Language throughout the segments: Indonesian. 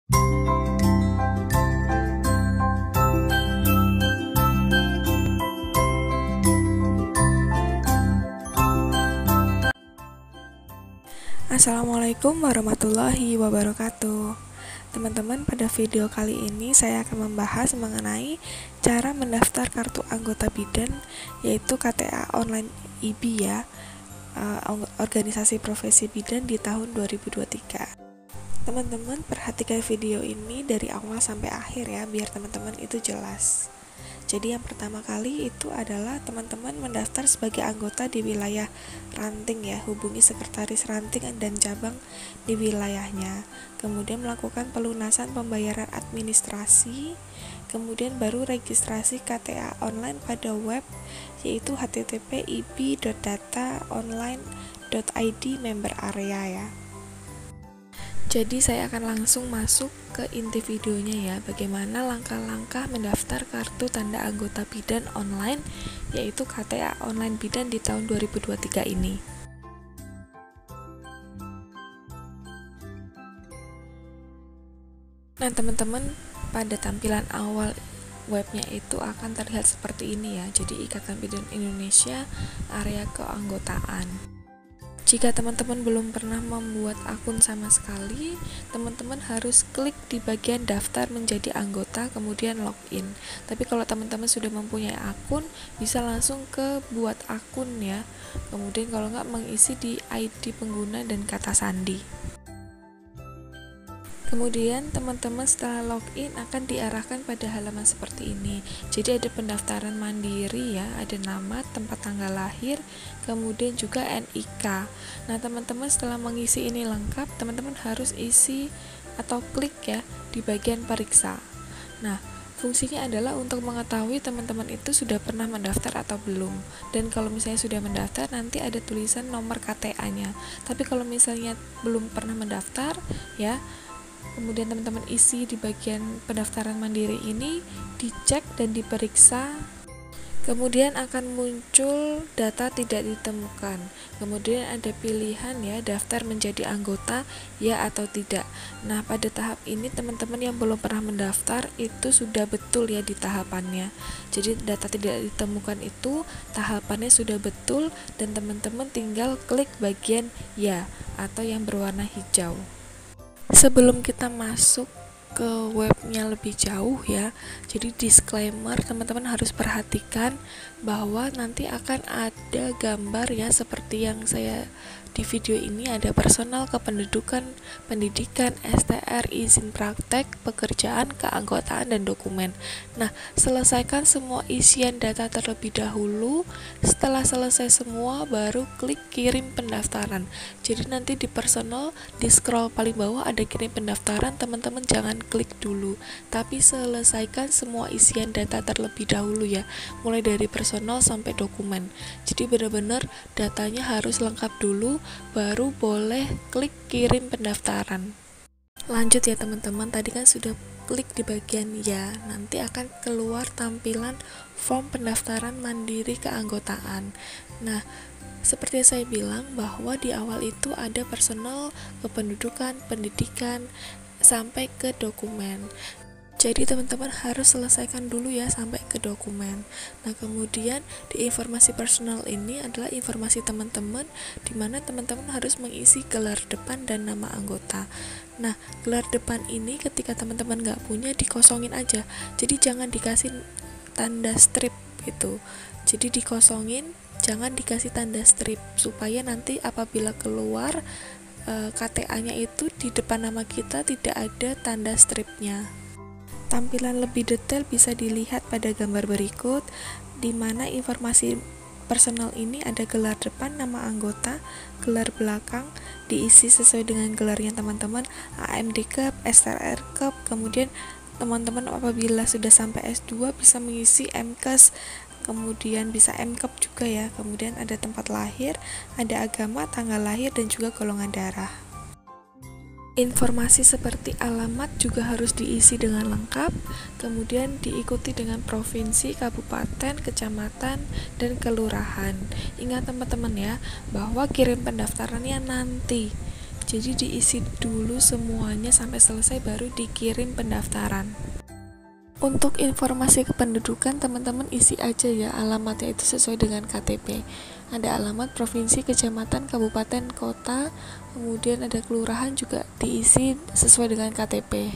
Assalamualaikum warahmatullahi wabarakatuh. Teman-teman, pada video kali ini saya akan membahas mengenai cara mendaftar kartu anggota bidan, yaitu KTA online IBI ya, organisasi profesi bidan di tahun 2023. Teman-teman perhatikan video ini dari awal sampai akhir ya, biar teman-teman itu jelas. Jadi yang pertama kali itu adalah teman-teman mendaftar sebagai anggota di wilayah ranting ya, hubungi sekretaris ranting dan cabang di wilayahnya. Kemudian melakukan pelunasan pembayaran administrasi, kemudian baru registrasi KTA online pada web yaitu http://ib.data.online.id member area ya. Jadi saya akan langsung masuk ke inti videonya ya, bagaimana langkah-langkah mendaftar kartu tanda anggota bidan online, yaitu KTA online bidan di tahun 2023 ini. Nah teman-teman, pada tampilan awal webnya itu akan terlihat seperti ini ya, jadi Ikatan Bidan Indonesia area keanggotaan. Jika teman-teman belum pernah membuat akun sama sekali, teman-teman harus klik di bagian daftar menjadi anggota, kemudian login. Tapi kalau teman-teman sudah mempunyai akun, bisa langsung ke buat akun ya. Kemudian kalau nggak, mengisi di ID pengguna dan kata sandi. Kemudian teman-teman setelah login akan diarahkan pada halaman seperti ini. Jadi ada pendaftaran mandiri ya, ada nama, tempat tanggal lahir, kemudian juga NIK. Nah teman-teman setelah mengisi ini lengkap, teman-teman harus isi atau klik ya di bagian periksa. Nah fungsinya adalah untuk mengetahui teman-teman itu sudah pernah mendaftar atau belum. Dan kalau misalnya sudah mendaftar, nanti ada tulisan nomor KTA-nya. Tapi kalau misalnya belum pernah mendaftar ya, kemudian teman-teman isi di bagian pendaftaran mandiri ini, dicek dan diperiksa, kemudian akan muncul data tidak ditemukan. Kemudian ada pilihan ya, daftar menjadi anggota ya atau tidak. Nah pada tahap ini teman-teman yang belum pernah mendaftar itu sudah betul ya di tahapannya. Jadi data tidak ditemukan itu tahapannya sudah betul, dan teman-teman tinggal klik bagian ya atau yang berwarna hijau. Sebelum kita masuk ke webnya lebih jauh ya, jadi disclaimer, teman-teman harus perhatikan bahwa nanti akan ada gambar ya, seperti yang saya di video ini, ada personal kependudukan, pendidikan, STR, izin praktek, pekerjaan, keanggotaan, dan dokumen. Nah, selesaikan semua isian data terlebih dahulu. Setelah selesai semua, baru klik kirim pendaftaran. Jadi nanti di personal, di scroll paling bawah ada kirim pendaftaran, teman-teman jangan klik dulu, tapi selesaikan semua isian data terlebih dahulu ya, mulai dari personal sampai dokumen. Jadi benar-benar datanya harus lengkap dulu, baru boleh klik kirim pendaftaran. Lanjut ya teman-teman, tadi kan sudah klik di bagian ya, nanti akan keluar tampilan form pendaftaran mandiri keanggotaan. Nah seperti yang saya bilang bahwa di awal itu ada personal, kependudukan, pendidikan, sampai ke dokumen. Jadi teman-teman harus selesaikan dulu ya sampai ke dokumen. Nah kemudian di informasi personal ini adalah informasi teman-teman, di mana teman-teman harus mengisi gelar depan dan nama anggota. Nah gelar depan ini ketika teman-teman nggak punya, dikosongin aja. Jadi jangan dikasih tanda strip gitu. Jadi dikosongin, jangan dikasih tanda strip, supaya nanti apabila keluar KTA-nya itu di depan nama kita tidak ada tanda stripnya. Tampilan lebih detail bisa dilihat pada gambar berikut, di mana informasi personal ini ada gelar depan, nama anggota, gelar belakang, diisi sesuai dengan gelarnya teman-teman, AMD Cup, STR Cup, kemudian teman-teman apabila sudah sampai S2 bisa mengisi MKes, kemudian bisa MCup juga ya, kemudian ada tempat lahir, ada agama, tanggal lahir, dan juga golongan darah. Informasi seperti alamat juga harus diisi dengan lengkap, kemudian diikuti dengan provinsi, kabupaten, kecamatan, dan kelurahan. Ingat teman-teman ya, bahwa kirim pendaftarannya nanti. Jadi diisi dulu semuanya sampai selesai baru dikirim pendaftaran. Untuk informasi kependudukan teman-teman isi aja ya, alamatnya itu sesuai dengan KTP. Ada alamat provinsi, kecamatan, kabupaten, kota, kemudian ada kelurahan juga diisi sesuai dengan KTP.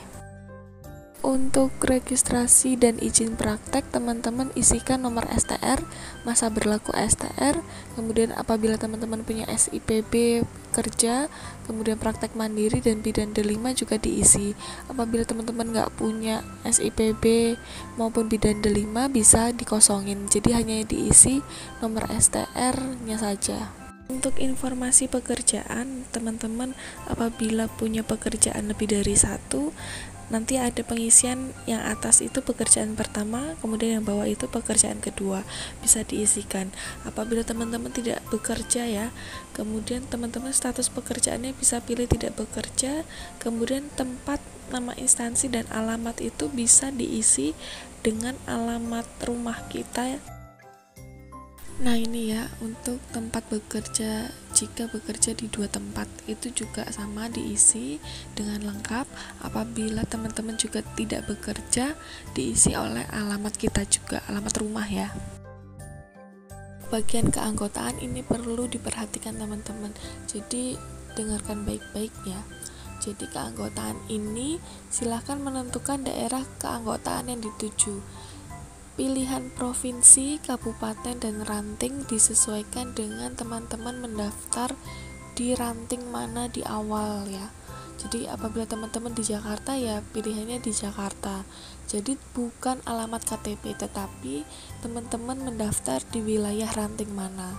Untuk registrasi dan izin praktek, teman-teman isikan nomor STR, masa berlaku STR, kemudian apabila teman-teman punya SIPB kerja, kemudian praktek mandiri dan bidan D5 juga diisi. Apabila teman-teman nggak punya SIPB maupun bidan D5 bisa dikosongin, jadi hanya diisi nomor STR-nya saja. Untuk informasi pekerjaan, teman-teman apabila punya pekerjaan lebih dari satu, nanti ada pengisian yang atas itu pekerjaan pertama, kemudian yang bawah itu pekerjaan kedua, bisa diisikan. Apabila teman-teman tidak bekerja ya, kemudian teman-teman status pekerjaannya bisa pilih tidak bekerja, kemudian tempat, nama instansi dan alamat itu bisa diisi dengan alamat rumah kita. Nah ini ya, untuk tempat bekerja, jika bekerja di 2 tempat itu juga sama diisi dengan lengkap. Apabila teman-teman juga tidak bekerja, diisi oleh alamat kita juga, alamat rumah ya. Bagian keanggotaan ini perlu diperhatikan teman-teman, jadi dengarkan baik-baik ya. Jadi keanggotaan ini silahkan menentukan daerah keanggotaan yang dituju. Pilihan provinsi, kabupaten, dan ranting disesuaikan dengan teman-teman mendaftar di ranting mana di awal ya. Jadi apabila teman-teman di Jakarta ya pilihannya di Jakarta. Jadi bukan alamat KTP, tetapi teman-teman mendaftar di wilayah ranting mana.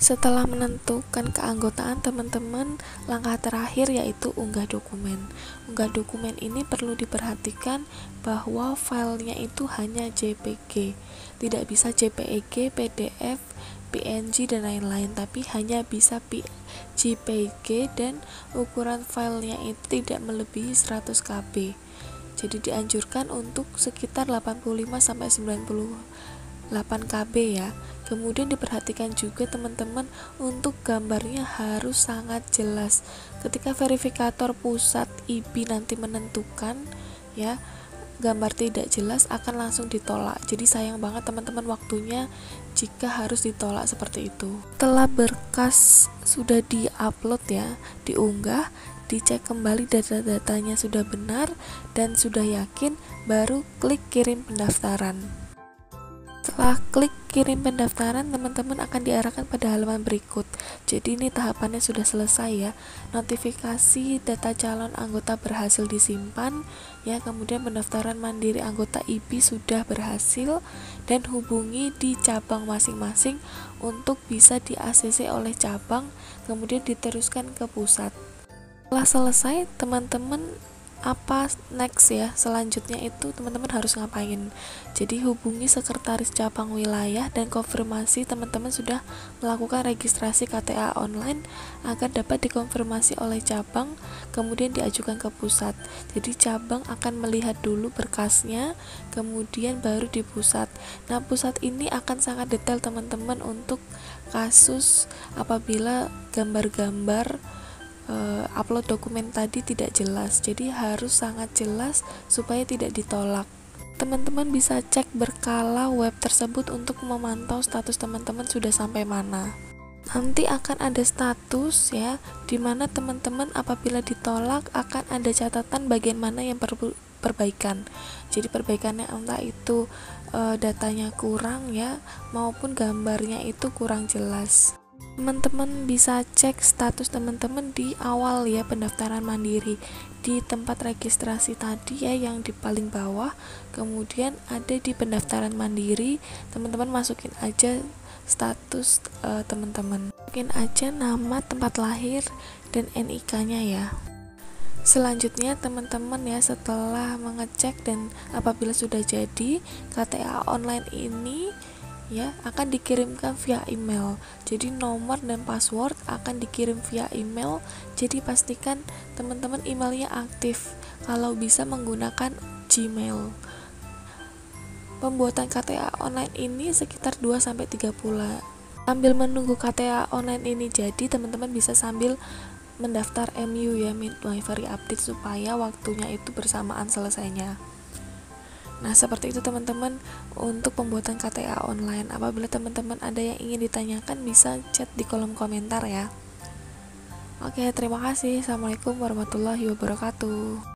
Setelah menentukan keanggotaan teman-teman, langkah terakhir yaitu unggah dokumen. Unggah dokumen ini perlu diperhatikan bahwa filenya itu hanya JPG, tidak bisa JPEG, PDF, PNG dan lain-lain, tapi hanya bisa JPG dan ukuran filenya itu tidak melebihi 100 KB. Jadi dianjurkan untuk sekitar 85-98 KB ya. Kemudian diperhatikan juga teman-teman untuk gambarnya harus sangat jelas. Ketika verifikator pusat IB nanti menentukan ya gambar tidak jelas akan langsung ditolak. Jadi sayang banget teman-teman waktunya jika harus ditolak seperti itu. Setelah berkas sudah diupload ya, diunggah, dicek kembali data-datanya sudah benar dan sudah yakin, baru klik kirim pendaftaran. Setelah klik kirim pendaftaran, teman-teman akan diarahkan pada halaman berikut. Jadi ini tahapannya sudah selesai ya. Notifikasi data calon anggota berhasil disimpan ya, kemudian pendaftaran mandiri anggota IB sudah berhasil, dan hubungi di cabang masing-masing untuk bisa di ACC oleh cabang, kemudian diteruskan ke pusat. Setelah selesai, teman-teman apa next ya, selanjutnya itu teman-teman harus ngapain. Jadi hubungi sekretaris cabang wilayah dan konfirmasi teman-teman sudah melakukan registrasi KTA online agar dapat dikonfirmasi oleh cabang, kemudian diajukan ke pusat. Jadi cabang akan melihat dulu berkasnya, kemudian baru di pusat. Nah pusat ini akan sangat detail teman-teman untuk kasus apabila gambar-gambar upload dokumen tadi tidak jelas, jadi harus sangat jelas supaya tidak ditolak. Teman-teman bisa cek berkala web tersebut untuk memantau status teman-teman sudah sampai mana. Nanti akan ada status ya, dimana teman-teman apabila ditolak akan ada catatan bagian mana yang perlu perbaikan. Jadi perbaikannya entah itu datanya kurang ya, maupun gambarnya itu kurang jelas. Teman-teman bisa cek status teman-teman di awal ya pendaftaran mandiri di tempat registrasi tadi ya yang di paling bawah, kemudian ada di pendaftaran mandiri, teman-teman masukin aja status teman-teman, masukin aja nama, tempat lahir, dan NIK-nya ya. Selanjutnya teman-teman ya setelah mengecek dan apabila sudah jadi KTA online ini ya akan dikirimkan via email. Jadi nomor dan password akan dikirim via email. Jadi pastikan teman-teman emailnya aktif. Kalau bisa menggunakan Gmail. Pembuatan KTA online ini sekitar 2-3 bulan. Sambil menunggu KTA online ini jadi, teman-teman bisa sambil mendaftar MU ya, Midwifery Update, supaya waktunya itu bersamaan selesainya. Nah, seperti itu teman-teman untuk pembuatan KTA online. Apabila teman-teman ada yang ingin ditanyakan, bisa chat di kolom komentar ya. Oke, terima kasih. Assalamualaikum warahmatullahi wabarakatuh.